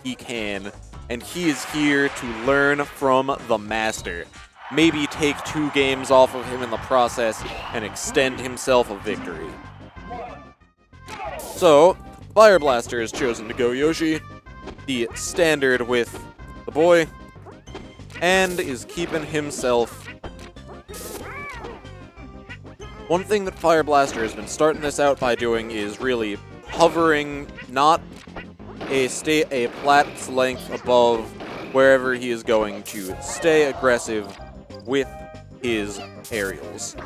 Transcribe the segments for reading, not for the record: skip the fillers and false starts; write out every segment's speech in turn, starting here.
he can, and he is here to learn from the master. Maybe take 2 games off of him in the process and extend himself a victory. So, Fireblaster has chosen to go Yoshi, the standard with the boy, and is keeping himself. One thing that Fireblaster has been starting this out by doing is really hovering not a plat's length above wherever he is going to stay aggressive with his aerials.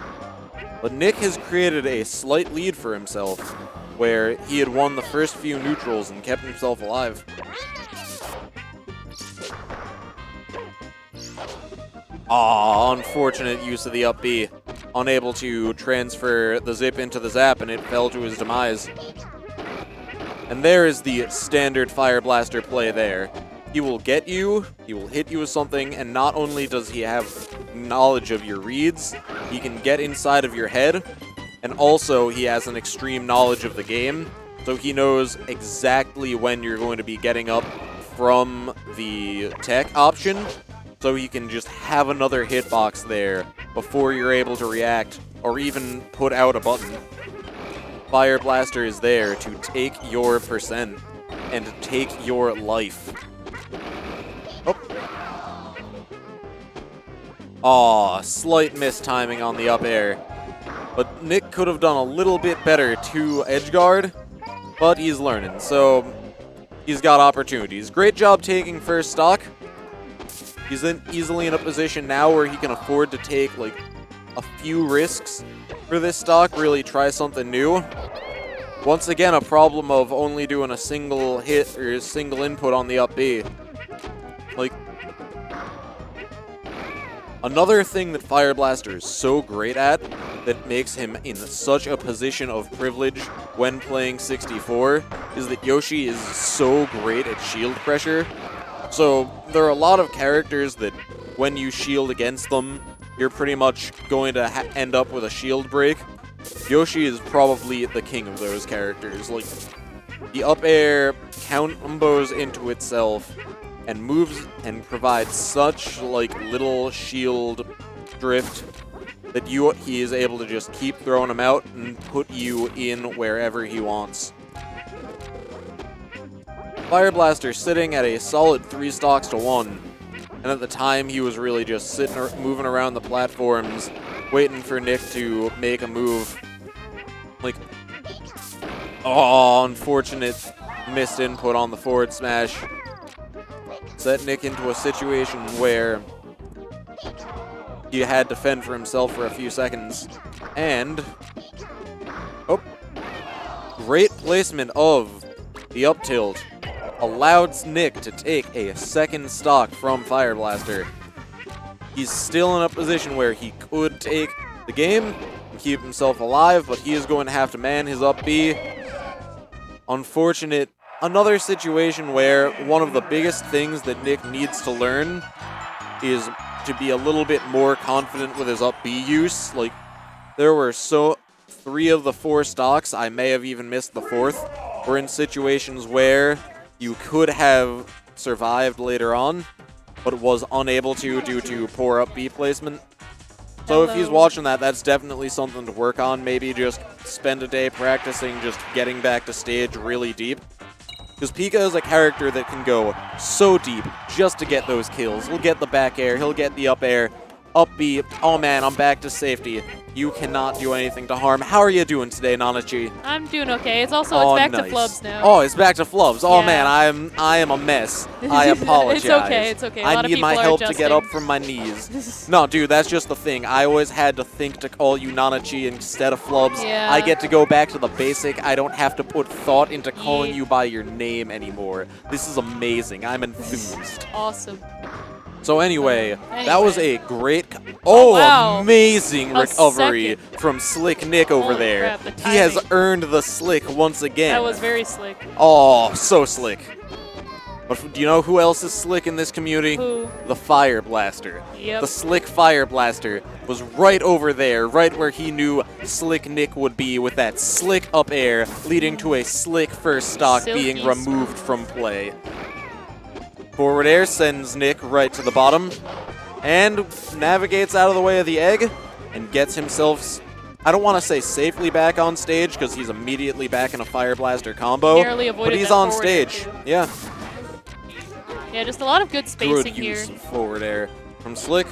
But Nick has created a slight lead for himself, where he had won the first few neutrals and kept himself alive. Unfortunate use of the up B. Unable to transfer the zip into the zap, and it fell to his demise. And there is the standard Fireblaster play there. He will get you, he will hit you with something, and not only does he have knowledge of your reads, he can get inside of your head, and also he has an extreme knowledge of the game, so he knows exactly when you're going to be getting up from the tech option, so he can just have another hitbox there before you're able to react, or even put out a button. Fireblaster is there to take your percent, and take your life. Slight mistiming on the up air. But Nick could have done a little bit better to edgeguard, but he's learning, so he's got opportunities. Great job taking first stock. He's easily in a position now where he can afford to take like a few risks for this stock, really try something new. Once again, a problem of only doing a single hit or a single input on the up B. Like, another thing that Fireblaster is so great at that makes him in such a position of privilege when playing 64 is that Yoshi is so great at shield pressure. So there are a lot of characters that when you shield against them, you're pretty much going to end up with a shield break. Yoshi is probably the king of those characters. Like, the up air combos into itself and moves and provides such like little shield drift that he is able to just keep throwing them out and put you in wherever he wants. Fireblaster sitting at a solid 3 stocks to 1, and at the time he was really just sitting or moving around the platforms waiting for Nick to make a move. Like, unfortunate missed input on the forward smash. Set Nick into a situation where he had to fend for himself for a few seconds. And, great placement of the up tilt allowed Nick to take a second stock from Fireblaster. He's still in a position where he could take the game and keep himself alive, but he is going to have to man his up B. Unfortunate. Another situation where one of the biggest things that Nick needs to learn is to be a little bit more confident with his up B use. Like, there were 3 of the 4 stocks, I may have even missed the 4th, were in situations where you could have survived later on, but was unable to due to poor up B placement. So if he's watching that, that's definitely something to work on. Maybe just spend a day practicing just getting back to stage really deep. Because Pika is a character that can go so deep just to get those kills. He'll get the back air, he'll get the up air, up B. Oh man, I'm back to safety. You cannot do anything to harm. How are you doing today, Nanachi? I'm doing okay. It's also it's back to flubs now. Oh, it's back to flubs. Oh man, I am a mess. I apologize. It's okay. It's okay. I need my help to get up from my knees. No, dude, that's just the thing. I always had to think to call you Nanachi instead of flubs. Yeah. I get to go back to the basic. I don't have to put thought into calling you by your name anymore. This is amazing. I'm enthused. Awesome. So anyway, that was a great, wow. Amazing recovery from Slick Nick over Holy there. crap, he has earned the slick once again. That was very slick. Oh, so slick. But do you know who else is slick in this community? Who? The Fireblaster. Yep. The slick Fireblaster was right over there, right where he knew Slick Nick would be with that slick up air, leading to a slick first stock Silky being removed from play. Forward air sends Nick right to the bottom and navigates out of the way of the egg and gets himself, I don't want to say safely back on stage because he's immediately back in a Fireblaster combo, but he's on stage. Yeah. Yeah, just a lot of good spacing Good use here. of forward air from Slick.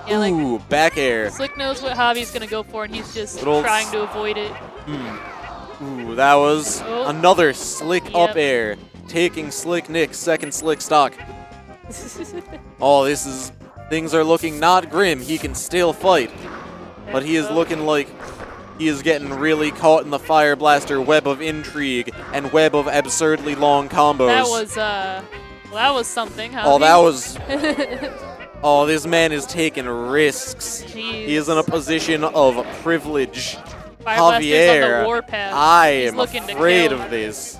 Yeah, like, Ooh, back air. Slick knows what Javi's going to go for, and he's just Good old trying to avoid it. Ooh, that was another Slick up Yep. air, taking Slick Nick's second Slick stock. Oh, things are looking not grim. He can still fight, but he is looking like he is getting really caught in the Fireblaster web of intrigue and web of absurdly long combos. That was something, Javi. Oh, that was... Oh, this man is taking risks. Jeez. He is in a position of privilege. Fireblaster's on Javier, the warpath. I He's am looking to afraid kill. of this.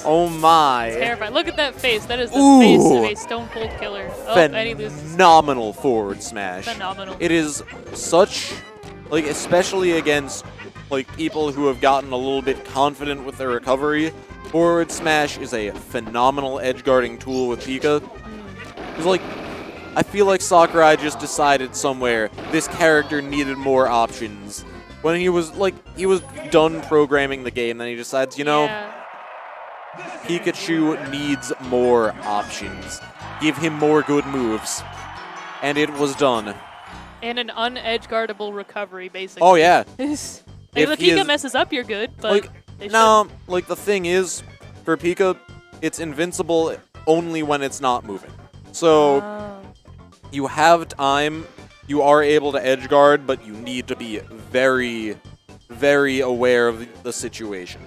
Oh my. Terrifying. Look at that face. That is the Ooh. face of a Stone Cold Killer. Oh, and he loses. Phenomenal forward smash. Phenomenal. It is such, like, especially against, like, people who have gotten a little bit confident with their recovery, forward smash is a phenomenal edge guarding tool with Pika. It's like, I feel like Sakurai just decided somewhere this character needed more options. When he was done programming the game, then he decides, you know, Yeah. Pikachu needs more options. Give him more good moves. And it was done. And an un-edge guardable recovery, basically. Oh, yeah. If If the he Pika is- messes up, you're good, but Like, they no, like, the thing is, for Pika, it's invincible only when it's not moving. So, you have time, you are able to edge guard, but you need to be very, very aware of the situation.